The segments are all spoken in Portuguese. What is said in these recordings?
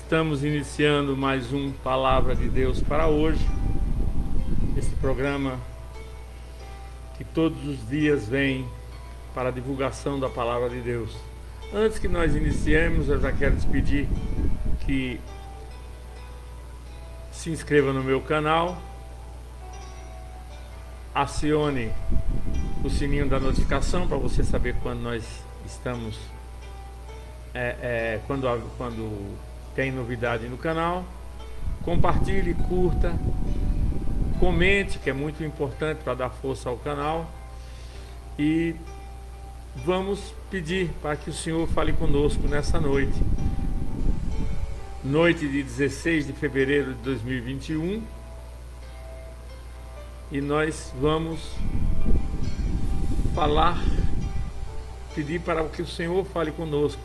Estamos iniciando mais um Palavra de Deus para hoje. Esse programa que todos os dias vem para a divulgação da Palavra de Deus. Antes que nós iniciemos, eu já quero despedir que se inscreva no meu canal, acione o sininho da notificação para você saber quando nós estamos, quando tem novidade no canal. Compartilhe, curta, comente, que é muito importante para dar força ao canal. E vamos pedir para que o Senhor fale conosco nessa noite. Noite de 16 de fevereiro de 2021. E nós vamos pedir para que o Senhor fale conosco.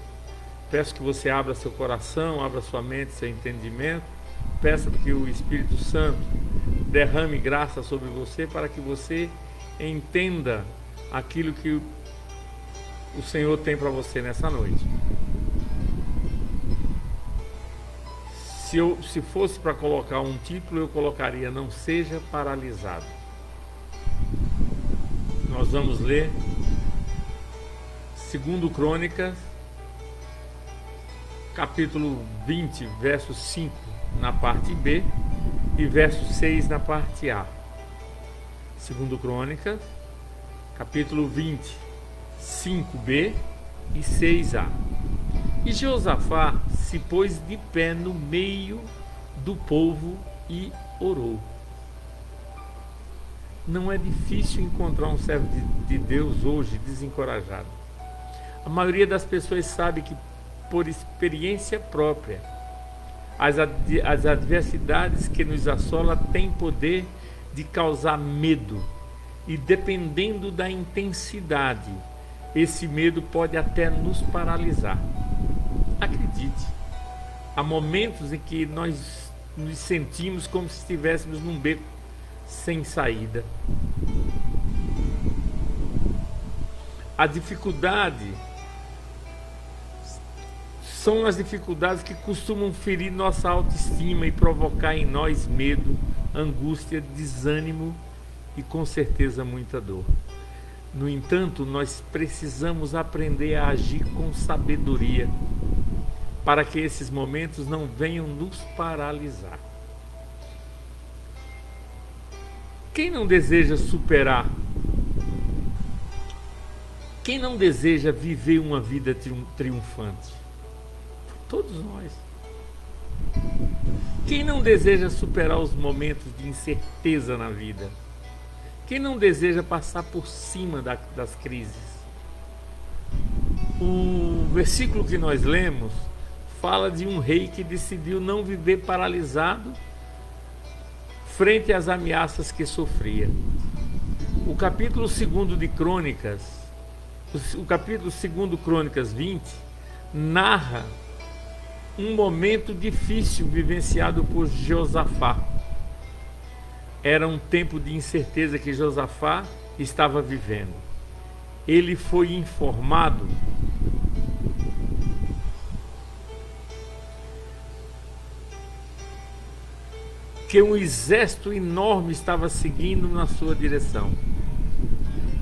Peço que você abra seu coração, abra sua mente, seu entendimento. Peço que o Espírito Santo derrame graça sobre você para que você entenda aquilo que o Senhor tem para você nessa noite. Se fosse para colocar um título, eu colocaria: Não seja paralisado. Nós vamos ler 2 Crônicas, capítulo 20, verso 5 na parte B e verso 6 na parte A. 2 Crônicas, capítulo 20, 5b e 6a. E Josafá se pôs de pé no meio do povo e orou. Não é difícil encontrar um servo de Deus hoje desencorajado. A maioria das pessoas sabe que, por experiência própria, as adversidades que nos assolam têm poder de causar medo. E dependendo da intensidade, esse medo pode até nos paralisar. Acredite, há momentos em que nós nos sentimos como se estivéssemos num beco sem saída. A dificuldade são as dificuldades que costumam ferir nossa autoestima e provocar em nós medo, angústia, desânimo e com certeza muita dor. No entanto, nós precisamos aprender a agir com sabedoria para que esses momentos não venham nos paralisar. Quem não deseja superar? Quem não deseja viver uma vida triunfante? Todos nós. Quem não deseja superar os momentos de incerteza na vida? Quem não deseja passar por cima das crises? O versículo que nós lemos fala de um rei que decidiu não viver paralisado frente às ameaças que sofria. O capítulo 2 de Crônicas, o capítulo 2 Crônicas 20, narra um momento difícil vivenciado por Josafá. Era um tempo de incerteza que Josafá estava vivendo. Ele foi informado que um exército enorme estava seguindo na sua direção.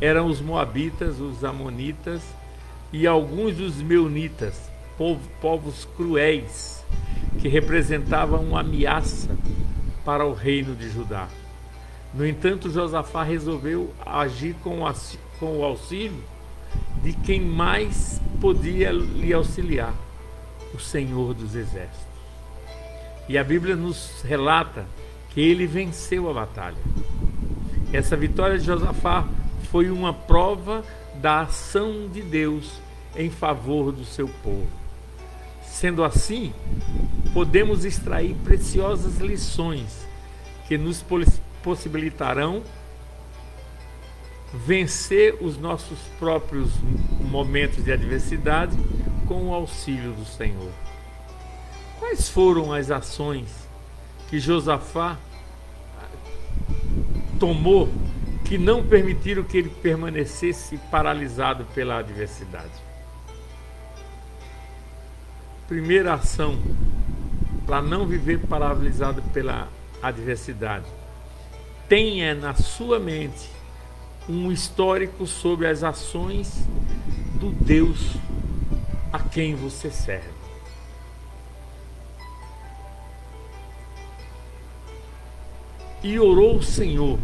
Eram os moabitas, os amonitas e alguns dos meunitas, povos cruéis, que representavam uma ameaça para o reino de Judá. No entanto, Josafá resolveu agir com o auxílio de quem mais podia lhe auxiliar, o Senhor dos Exércitos. E a Bíblia nos relata que ele venceu a batalha. Essa vitória de Josafá foi uma prova da ação de Deus em favor do seu povo. Sendo assim, podemos extrair preciosas lições que nos possibilitarão vencer os nossos próprios momentos de adversidade com o auxílio do Senhor. Quais foram as ações que Josafá tomou que não permitiram que ele permanecesse paralisado pela adversidade? Primeira ação para não viver paralisado pela adversidade. Tenha na sua mente um histórico sobre as ações do Deus a quem você serve. E orou o Senhor,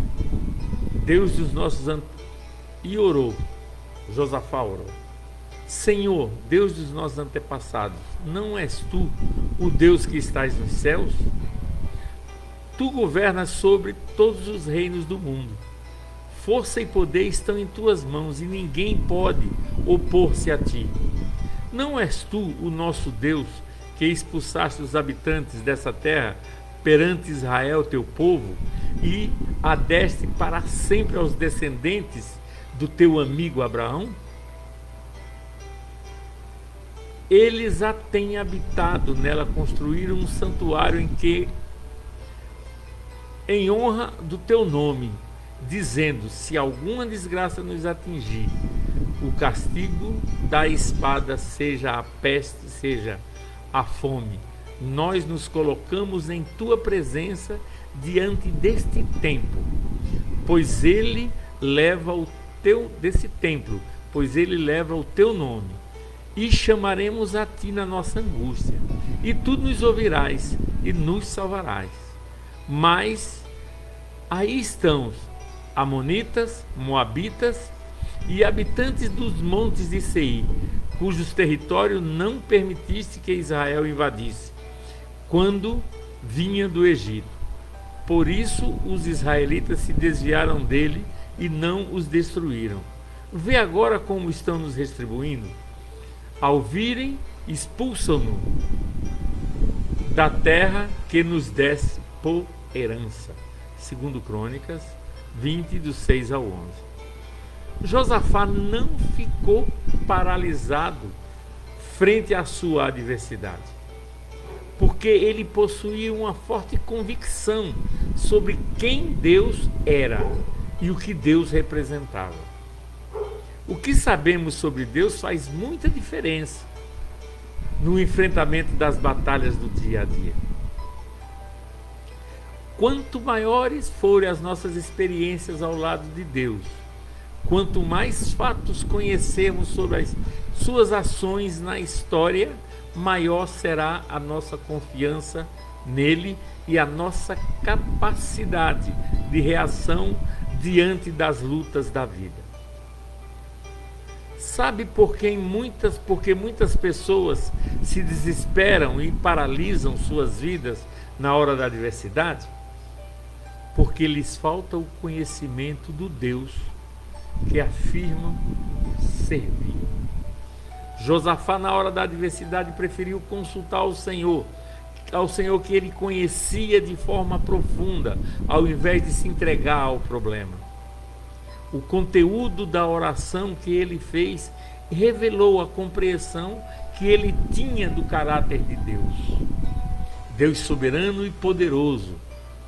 Deus dos nossos e orou, Josafá orou: Senhor, Deus dos nossos antepassados, não és tu o Deus que estás nos céus? Tu governas sobre todos os reinos do mundo. Força e poder estão em tuas mãos e ninguém pode opor-se a ti. Não és tu o nosso Deus que expulsaste os habitantes dessa terra perante Israel, teu povo, e a deste para sempre aos descendentes do teu amigo Abraão? Eles a têm habitado, nela construíram um santuário em honra do teu nome, dizendo: se alguma desgraça nos atingir, o castigo da espada, seja a peste, seja a fome, nós nos colocamos em tua presença diante deste templo, pois ele leva o teu nome, e chamaremos a ti na nossa angústia, e tu nos ouvirás e nos salvarás. Mas aí estão amonitas, moabitas e habitantes dos montes de Seir, cujos territórios não permitiste que Israel invadisse quando vinha do Egito. Por isso os israelitas se desviaram dele e não os destruíram. Vê agora como estão nos retribuindo. Ao virem, expulsam-no da terra que nos desse por herança. Segundo Crônicas 20, do 6 ao 11. Josafá não ficou paralisado frente à sua adversidade, porque ele possuía uma forte convicção sobre quem Deus era e o que Deus representava. O que sabemos sobre Deus faz muita diferença no enfrentamento das batalhas do dia a dia. Quanto maiores forem as nossas experiências ao lado de Deus, quanto mais fatos conhecermos sobre as suas ações na história, maior será a nossa confiança nele e a nossa capacidade de reação diante das lutas da vida. Sabe por que muitas pessoas se desesperam e paralisam suas vidas na hora da adversidade? Porque lhes falta o conhecimento do Deus que afirmam servir. Josafá, na hora da adversidade, preferiu consultar ao Senhor que ele conhecia de forma profunda, ao invés de se entregar ao problema. O conteúdo da oração que ele fez revelou a compreensão que ele tinha do caráter de Deus. Deus soberano e poderoso,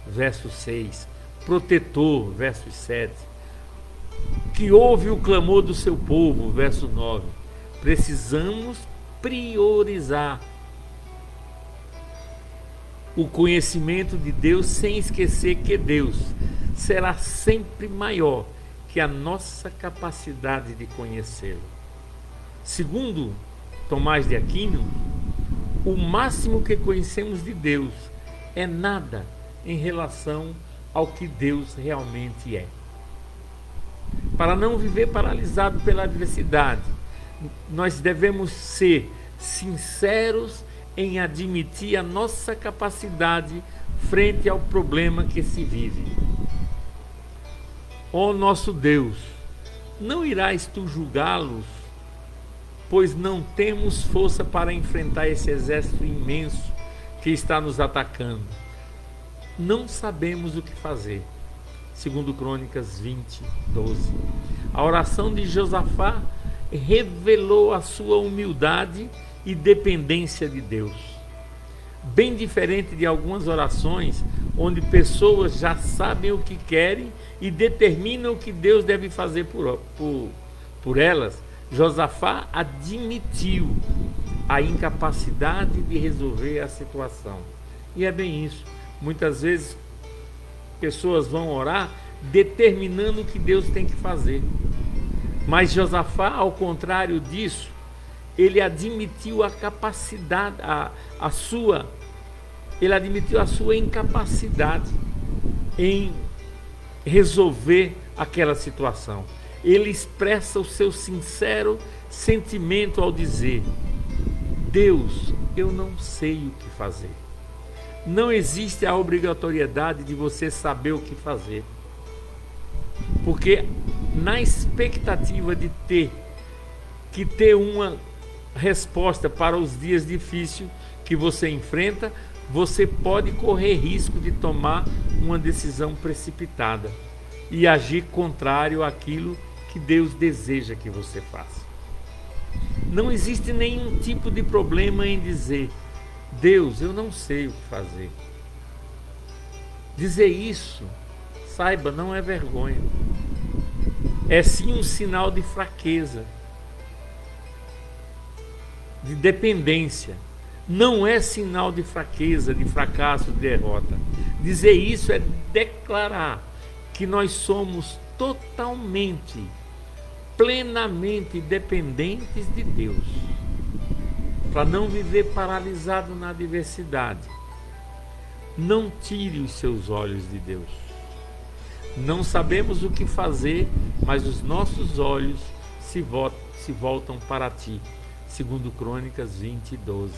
verso 6, protetor, verso 7, que ouve o clamor do seu povo, verso 9. Precisamos priorizar o conhecimento de Deus sem esquecer que Deus será sempre maior que a nossa capacidade de conhecê-lo. Segundo Tomás de Aquino, o máximo que conhecemos de Deus é nada em relação ao que Deus realmente é. Para não viver paralisado pela adversidade, nós devemos ser sinceros em admitir a nossa capacidade frente ao problema que se vive. Ó nosso Deus, não irás tu julgá-los, pois não temos força para enfrentar esse exército imenso que está nos atacando. Não sabemos o que fazer. Segundo Crônicas 20, 12. A oração de Josafá revelou a sua humildade e dependência de Deus. Bem diferente de algumas orações, onde pessoas já sabem o que querem e determinam o que Deus deve fazer por elas, Josafá admitiu a incapacidade de resolver a situação, E é bem isso. Muitas vezes pessoas vão orar determinando o que Deus tem que fazer. Mas Josafá, ao contrário disso, ele admitiu a capacidade, ele admitiu a sua incapacidade em resolver aquela situação. Ele expressa o seu sincero sentimento ao dizer: Deus, eu não sei o que fazer. Não existe a obrigatoriedade de você saber o que fazer. Porque na expectativa de ter uma resposta para os dias difíceis que você enfrenta, você pode correr risco de tomar uma decisão precipitada e agir contrário àquilo que Deus deseja que você faça. Não existe nenhum tipo de problema em dizer: Deus, eu não sei o que fazer. Dizer isso, saiba, não é vergonha. É sim um sinal de fraqueza, de dependência. Não é sinal de fraqueza, de fracasso, de derrota. Dizer isso é declarar que nós somos totalmente, plenamente dependentes de Deus, para não viver paralisado na adversidade. Não tire os seus olhos de Deus. Não sabemos o que fazer, mas os nossos olhos se voltam para ti. Segundo Crônicas 20:12.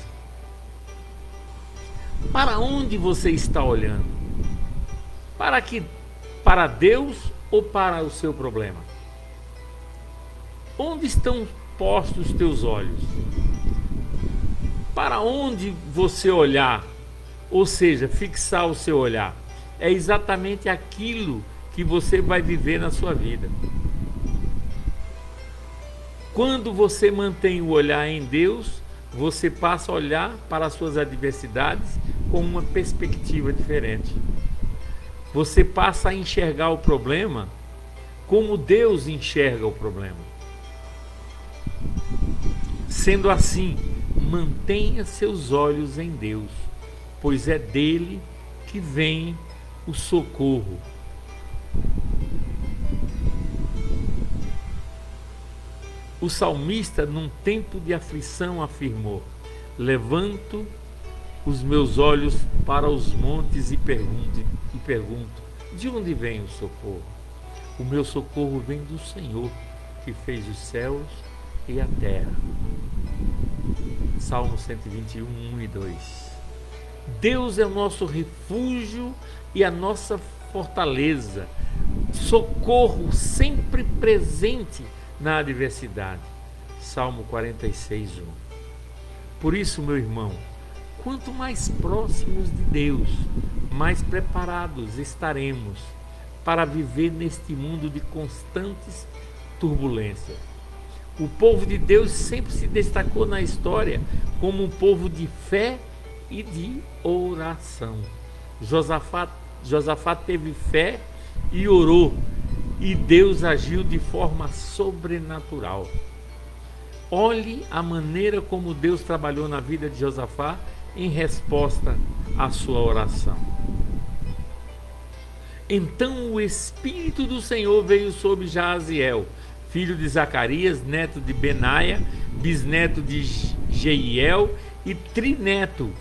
Para onde você está olhando? Para Deus ou para o seu problema? Onde estão postos os teus olhos? Para onde você olhar, ou seja, fixar o seu olhar, é exatamente aquilo que você vai viver na sua vida. Quando você mantém o olhar em Deus, você passa a olhar para as suas adversidades com uma perspectiva diferente. Você passa a enxergar o problema como Deus enxerga o problema. Sendo assim, mantenha seus olhos em Deus, pois é dele que vem o socorro. O salmista, num tempo de aflição, afirmou: levanto os meus olhos para os montes e pergunto, de onde vem o socorro? O meu socorro vem do Senhor, que fez os céus e a terra. Salmo 121, 1 e 2. Deus é o nosso refúgio e a nossa fortaleza, socorro sempre presente na adversidade. Salmo 46, 1. Por isso, meu irmão, quanto mais próximos de Deus, mais preparados estaremos para viver neste mundo de constantes turbulências. O povo de Deus sempre se destacou na história como um povo de fé e de oração. Josafá teve fé e orou, e Deus agiu de forma sobrenatural. Olhe a maneira como Deus trabalhou na vida de Josafá em resposta à sua oração. Então o Espírito do Senhor veio sobre Jaaziel, filho de Zacarias, neto de Benaia, bisneto de Jeiel e trineto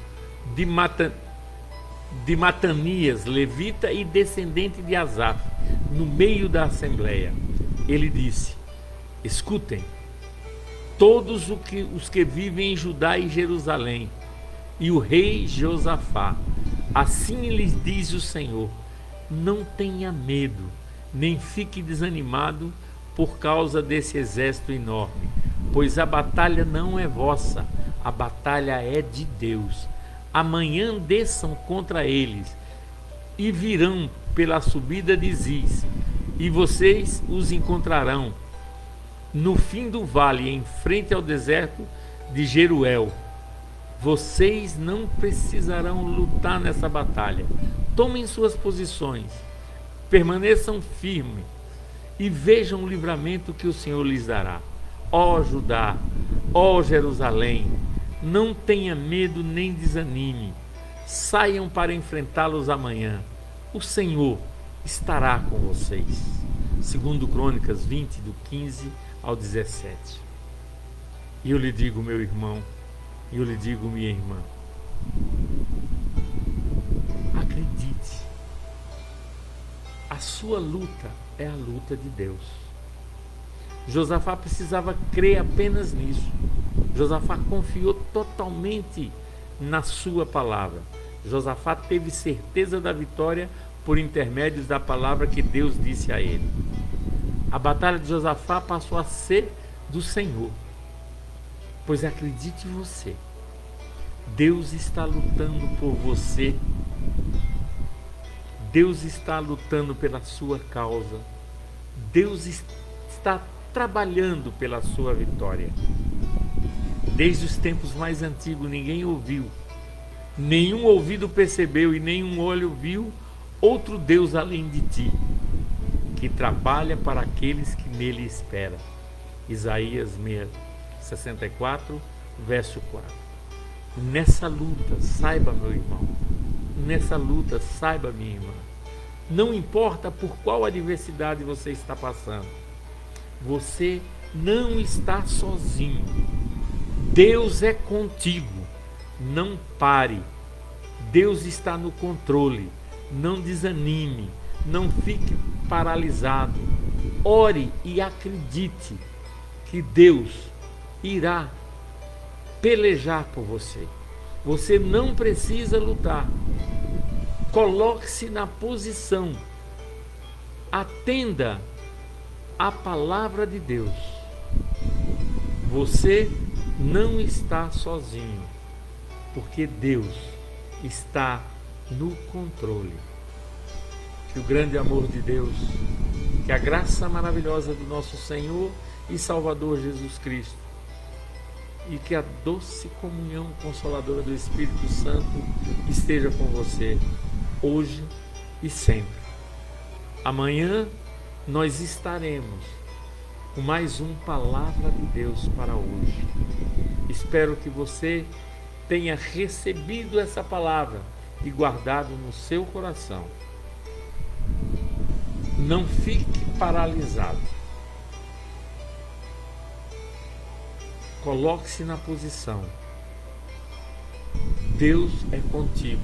de Matanias, levita e descendente de Asaf, no meio da assembleia. Ele disse: escutem, todos os que vivem em Judá e Jerusalém, e o rei Josafá, assim lhes diz o Senhor: não tenha medo, nem fique desanimado por causa desse exército enorme, pois a batalha não é vossa, a batalha é de Deus. Amanhã desçam contra eles e virão pela subida de Ziz, e vocês os encontrarão no fim do vale, em frente ao deserto de Jeruel. Vocês não precisarão lutar nessa batalha. Tomem suas posições, permaneçam firmes e vejam o livramento que o Senhor lhes dará. Ó Judá, ó Jerusalém, não tenha medo nem desanime. Saiam para enfrentá-los amanhã. O Senhor estará com vocês. Segundo Crônicas 20, do 15 ao 17. E eu lhe digo, meu irmão, e eu lhe digo, minha irmã, acredite, a sua luta é a luta de Deus. Josafá precisava crer apenas nisso. Josafá confiou totalmente na sua palavra. Josafá teve certeza da vitória por intermédio da palavra que Deus disse a ele. A batalha de Josafá passou a ser do Senhor. Pois acredite você, Deus está lutando por você. Deus está lutando pela sua causa. Deus está trabalhando pela sua vitória. Desde os tempos mais antigos ninguém ouviu, nenhum ouvido percebeu e nenhum olho viu outro Deus além de ti, que trabalha para aqueles que nele esperam. Isaías 64, verso 4. Nessa luta, saiba, meu irmão, nessa luta, saiba, minha irmã, não importa por qual adversidade você está passando, você não está sozinho. Deus é contigo. Não pare. Deus está no controle. Não desanime. Não fique paralisado. Ore e acredite que Deus irá pelejar por você. Você não precisa lutar. Coloque-se na posição. Atenda à palavra de Deus. Você não está sozinho, porque Deus está no controle. Que o grande amor de Deus, que a graça maravilhosa do nosso Senhor e Salvador Jesus Cristo, e que a doce comunhão consoladora do Espírito Santo esteja com você, hoje e sempre. Amanhã nós estaremos com mais um Palavra de Deus para hoje. Espero que você tenha recebido essa palavra e guardado no seu coração. Não fique paralisado. Coloque-se na posição. Deus é contigo.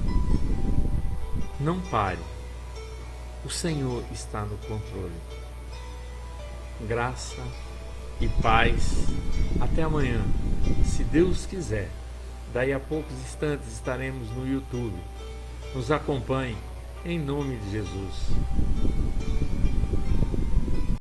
Não pare. O Senhor está no controle. Graça e paz. Até amanhã, se Deus quiser. Daí a poucos instantes estaremos no YouTube. Nos acompanhe, em nome de Jesus.